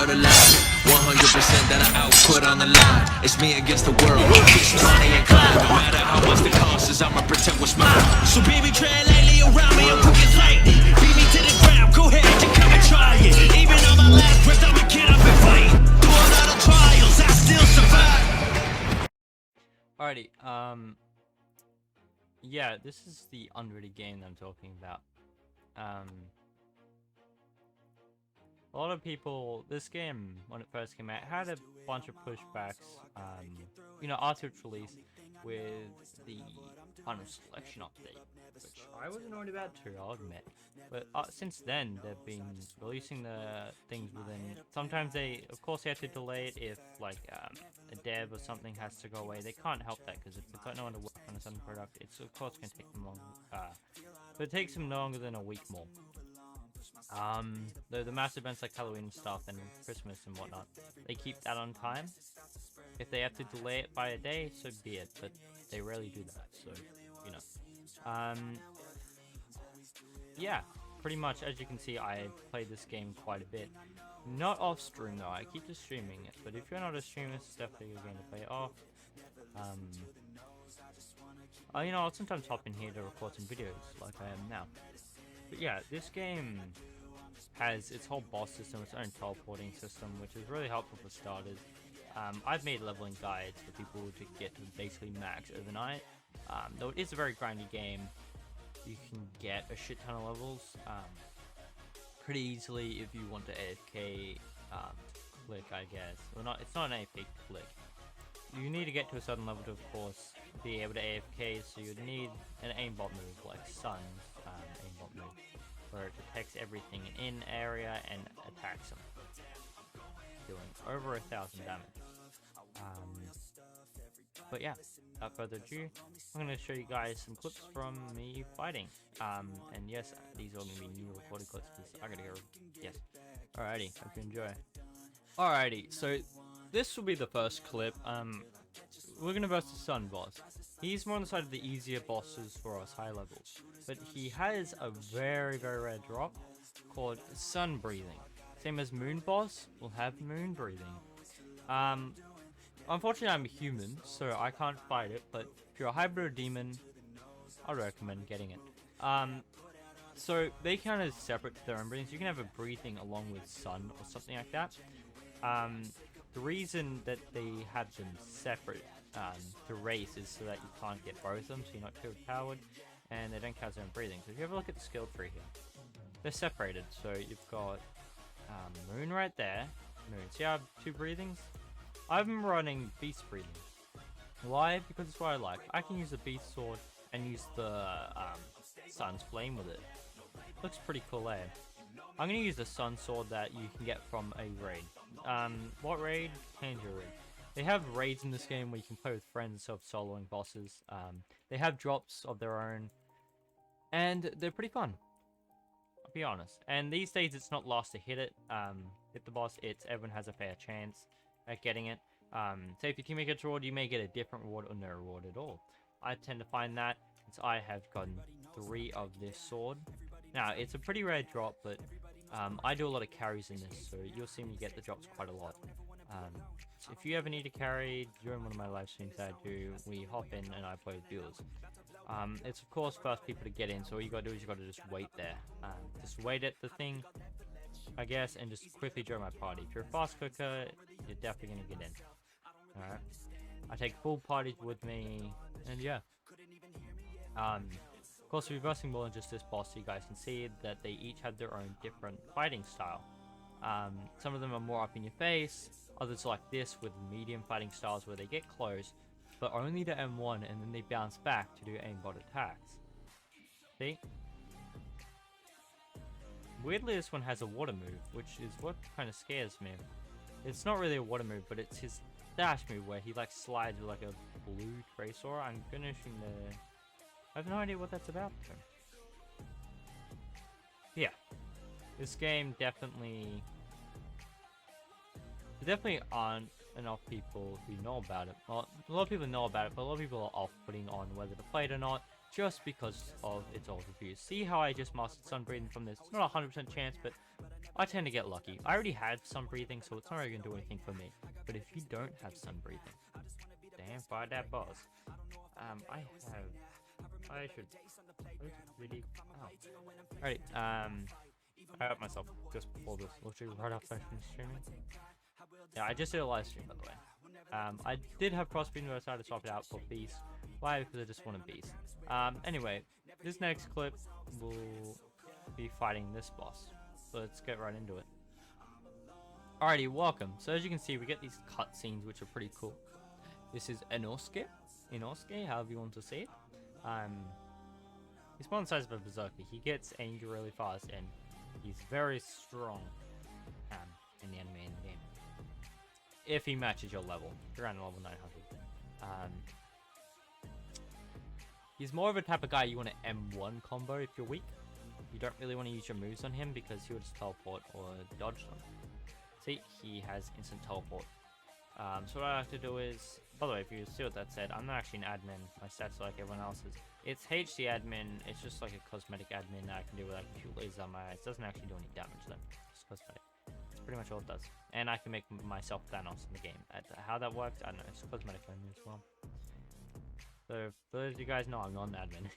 of the line. 100% that I output on the line. It's me against the world. It's Bonnie and Clyde. No matter how much the cost is, I'ma protect what's mine. So baby, tread lightly around me. I'm quick as lightning. Beat me to the ground. Go ahead, you come and try it. Even on my last breath, I'ma get up and fight. Through a lot of trials, I still survive. Alrighty, yeah, this is the unready game that I'm talking about. A lot of people, this game, when it first came out, had a bunch of pushbacks, you know, after its release, with the final selection update, which I wasn't annoyed about too, I'll admit. But since then, they've been releasing the things within, sometimes they, of course, they have to delay it if, like, a dev or something has to go away. They can't help that, because if they've got no one to work on a certain product, it's, of course, going to take them long, but it takes them longer than a week more. The massive events like Halloween and stuff and Christmas and whatnot, they keep that on time. If they have to delay it by a day, so be it, but they rarely do that, so, you know. Yeah, pretty much, as you can see, I played this game quite a bit. Not off stream though, I keep just streaming it, but if you're not a streamer, it's definitely a game to play off. You know, I'll sometimes hop in here to record some videos, like I am now. But yeah, this game has its whole boss system, its own teleporting system, which is really helpful for starters. I've made leveling guides for people to get to basically max overnight. Though it is a very grindy game, you can get a shit ton of levels pretty easily if you want to AFK click, I guess. Well, not, it's not an AFK click. You need to get to a certain level to, of course, be able to AFK, so you'd need an aimbot move like Sun's aimbot move, where it detects everything in area and attacks them, doing over 1,000 damage. But yeah, without further ado, I'm going to show you guys some clips from me fighting. And yes, these are all going to be new recorded clips because I gotta go. Yes. Alrighty, hope you enjoy. Alrighty, so this will be the first clip. We're gonna versus the Sun boss. He's more on the side of the easier bosses for us high levels, but he has a very, very rare drop called Sun Breathing. Same as Moon boss will have Moon Breathing. Unfortunately, I'm a human, so I can't fight it. But if you're a hybrid or demon, I recommend getting it. So they kind of separate their own breathings. You can have a breathing along with Sun or something like that. The reason that they have them separate to race is so that you can't get both of them, so you're not too overpowered, and they don't count their own breathing. So if you have a look at the skill tree here, they're separated. So you've got Moon right there. Moon. See, I have two breathings. I'm running Beast breathing. Why? Because it's what I like. I can use the Beast sword and use the Sun's flame with it. Looks pretty cool, eh? I'm gonna use the Sun sword that you can get from a raid. What raid? Kanji raid. They have raids in this game where you can play with friends instead of soloing bosses. They have drops of their own, and they're pretty fun. I'll be honest. And these days, it's not last to hit it. Hit the boss. It's everyone has a fair chance at getting it. So if your teammate gets a reward, you may get a different reward or no reward at all. I tend to find that since I have gotten 3 of this sword. Now, it's a pretty rare drop, but I do a lot of carries in this, so you'll see me get the drops quite a lot. So if you ever need a carry during one of my live streams that I do, we hop in and I play with viewers. It's of course first people to get in, so all you gotta do is you gotta just wait there. Just wait at the thing, I guess, and just quickly join my party. If you're a fast cooker, you're definitely gonna get in. Alright. I take full parties with me, and yeah. Of course, we're versing more than just this boss, so you guys can see that they each have their own different fighting style. Some of them are more up in your face, others are like this with medium fighting styles where they get close, but only to M1 and then they bounce back to do aimbot attacks. See? Weirdly, this one has a water move, which is what kind of scares me. It's not really a water move, but it's his dash move where he like slides with like a blue tracer. I'm finishing the... I have no idea what that's about. Yeah. This game definitely... There definitely aren't enough people who know about it. Well, a lot of people know about it, but a lot of people are off-putting on whether to play it or not. just because of its old reviews. See how I just mastered sun breathing from this? It's not a 100% chance, but I tend to get lucky. I already had sun breathing, so it's not really gonna do anything for me. But if you don't have sun breathing, damn, fight that boss. I should really. Oh. Alright. I got myself just before this, literally right after I finished streaming. Yeah, I just did a live stream, by the way. I did have crossbreeding, but I decided to swap it out for Beast. Why? Because I just wanted Beast. Anyway, this next clip will be fighting this boss. So let's get right into it. Alrighty, welcome. So as you can see, we get these cutscenes, which are pretty cool. This is Inosuke, however you want to say it. He's more the size of a berserker. He gets angry really fast, and he's very strong in the anime and the game. If he matches your level, you're around level 900. He's more of a type of guy you want to M1 combo if you're weak. You don't really want to use your moves on him because he'll just teleport or dodge them. See, he has instant teleport. So what I have to do is, by the way, if you see what that said, I'm not actually an admin. My stats are like everyone else's. It's HC admin. It's just like a cosmetic admin that I can do with like a few lasers on my eyes. It doesn't actually do any damage though. It's cosmetic. That's pretty much all it does. And I can make myself Thanos in the game. How that works, I don't know. It's cosmetic only as well. So for those of you guys know, I'm not an admin.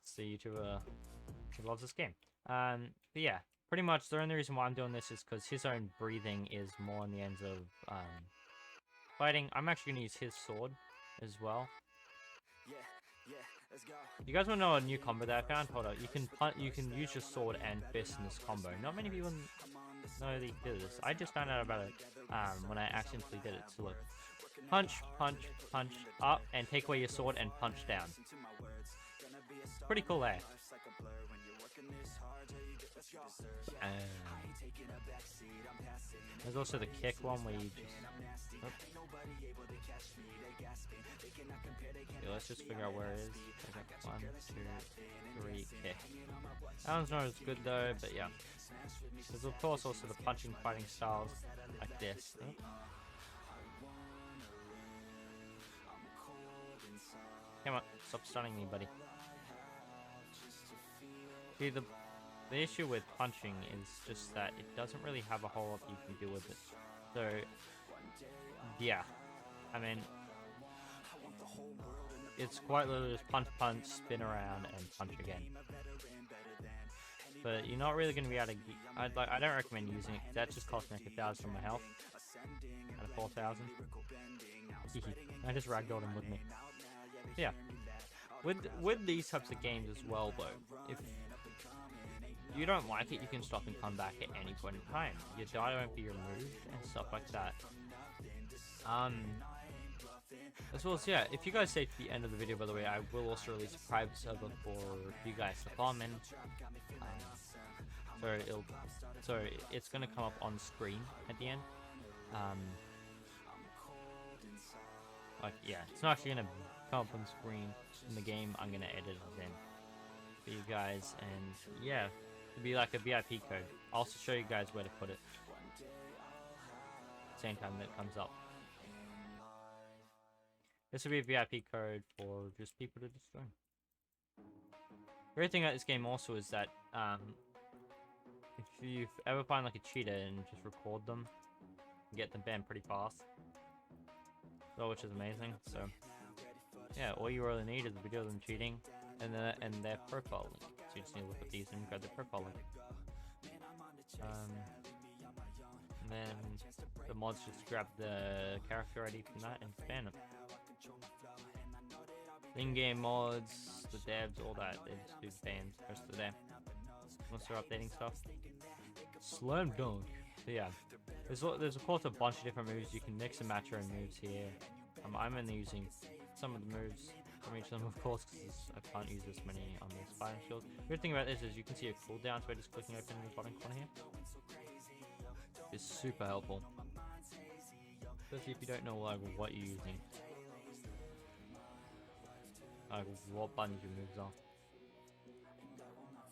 It's a YouTuber who loves this game. But yeah. Pretty much the only reason why I'm doing this is because his own breathing is more on the ends of fighting. I'm actually going to use his sword as well. You guys want to know a new combo that I found? Hold up. You can use your sword and fist in this combo. Not many people know they did this. I just found out about it when I accidentally did it. So look. Punch, punch, punch up, and take away your sword and punch down. Pretty cool there. There's also the kick one where you just... Okay, let's just figure out where it is. Okay, 1, 2, 3, kick. That one's not as good though, but yeah. There's of course also the punching fighting styles like this. Come on, stop stunning me, buddy. See, the issue with punching is just that it doesn't really have a whole lot you can do with it. So, yeah. I mean, it's quite literally just punch, punch, spin around, and punch again. But you're not really going to be able to... I don't recommend using it. That just cost me like 1,000 from my health. Out of 4,000. I just ragdolled him with me. So yeah. With these types of games as well, though, if you don't like it, you can stop and come back at any point in time. Your die won't be removed and stuff like that. As well as, yeah, if you guys stay to the end of the video, by the way, I will also release a private server for you guys to farm in. So it's gonna come up on screen at the end. Like, yeah, it's not actually gonna come up on screen in the game. I'm gonna edit it in for you guys, and yeah, it'll be like a VIP code. I'll also show you guys where to put it. Same time that it comes up. This will be a VIP code for just people to just join. Great thing about this game also is that if you ever find like a cheater and just record them, you get them banned pretty fast. So, which is amazing. So yeah, all you really need is a video of them cheating and their profile link. So you just need to look at these and grab their profile link. And then the mods just grab the character ID from that and ban them. In-game mods, the devs, all that, they just do bans most of them. Once they're updating stuff. Slam dunk. So yeah, there's of course a bunch of different moves. You can mix and match your own moves here. I'm only using some of the moves from each of them, of course, because I can't use this many on this fighting shield. The good thing about this is you can see a cooldown by just clicking open in the bottom corner here. It's super helpful, especially if you don't know like what you're using, like what buttons your moves are.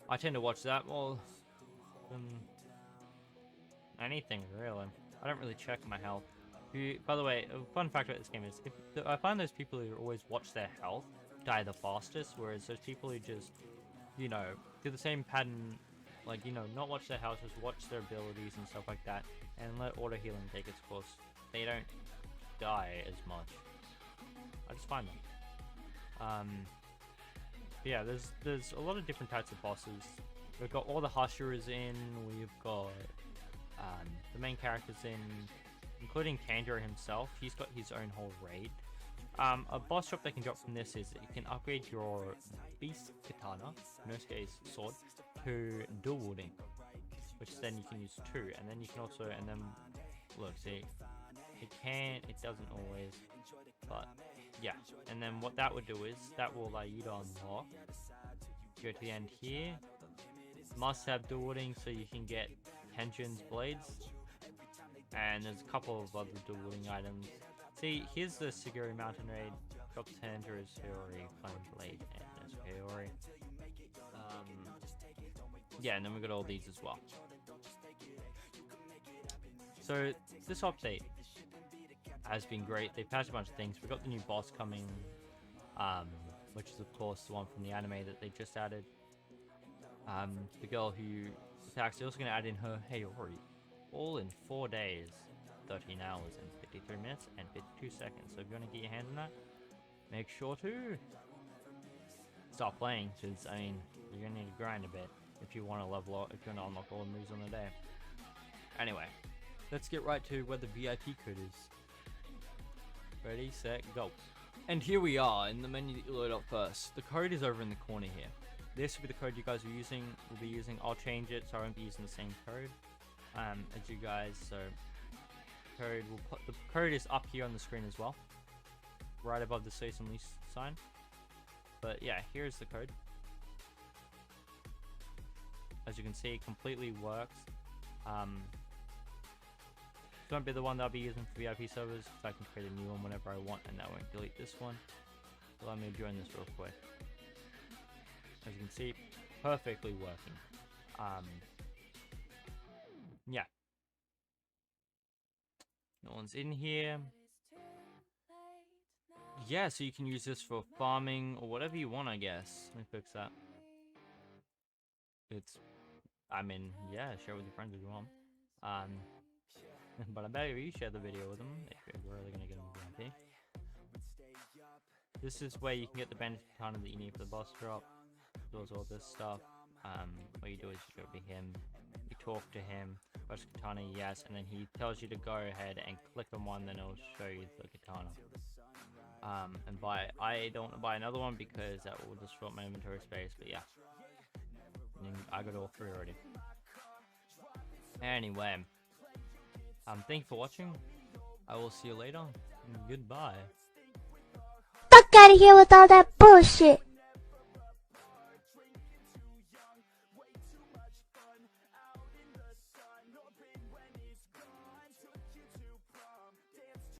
I tend to watch that more than anything really. I don't really check my health. By the way, a fun fact about this game is I find those people who always watch their health die the fastest, whereas those people who just, you know, do the same pattern, like, you know, not watch their houses, watch their abilities and stuff like that, and let auto healing take its course, they don't die as much. I just find them. Yeah, there's a lot of different types of bosses. We've got all the Hashirus in, we've got the main characters in, including Kanjiro himself. He's got his own whole raid. A boss drop that can drop from this is that you can upgrade your Beast Katana, Inosuke's sword, to dual wielding, which then you can use 2, and then you can also, and then, look, see, it doesn't always, but yeah, and then what that would do is, that will allow you to unlock, go to the end here, must have dual wielding so you can get Tenjin's blades, and there's a couple of other dual wielding items. See, here's the Siguri Mountain Raid, drops Tenjin's Hiyori, Flame Blade, and there's Hiyori. Yeah, and then we got all these as well. So this update has been great. They patched a bunch of things. We got the new boss coming, which is of course the one from the anime that they just added. The girl who attacks. They're also going to add in her Hiyori, all in 4 days, 13 hours and 53 minutes and 52 seconds. So if you want to get your hands on that, make sure to start playing, because I mean, you're going to need to grind a bit if you want to level up, if you want to unlock all the moves on the day. Anyway, let's get right to where the VIP code is. Ready, set, go. And here we are in the menu that you load up first. The code is over in the corner here. This will be the code you guys will be using. I'll change it so I won't be using the same code as you guys. So the code is up here on the screen as well, right above the cease and lease sign. But yeah, here's the code. As you can see, it completely works. It's going to be the one that I'll be using for VIP servers, so I can create a new one whenever I want, and that won't delete this one. So let me join this real quick. As you can see, perfectly working. Yeah. No one's in here. Yeah, so you can use this for farming or whatever you want, I guess. Let me fix that. I mean, yeah, share it with your friends if you want. But I bet if you share the video with them, if you're really gonna get them VIP. This is where you can get the bandage katana that you need for the boss drop. Does all this stuff. What you do is you go to him, you talk to him, press katana, yes, and then he tells you to go ahead and click on one, then it'll show you the katana. And I don't want to buy another one because that will disrupt my inventory space, but yeah. I got all 3 already. Anyway, thank you for watching. I will see you later. Goodbye. Fuck out of here with all that bullshit.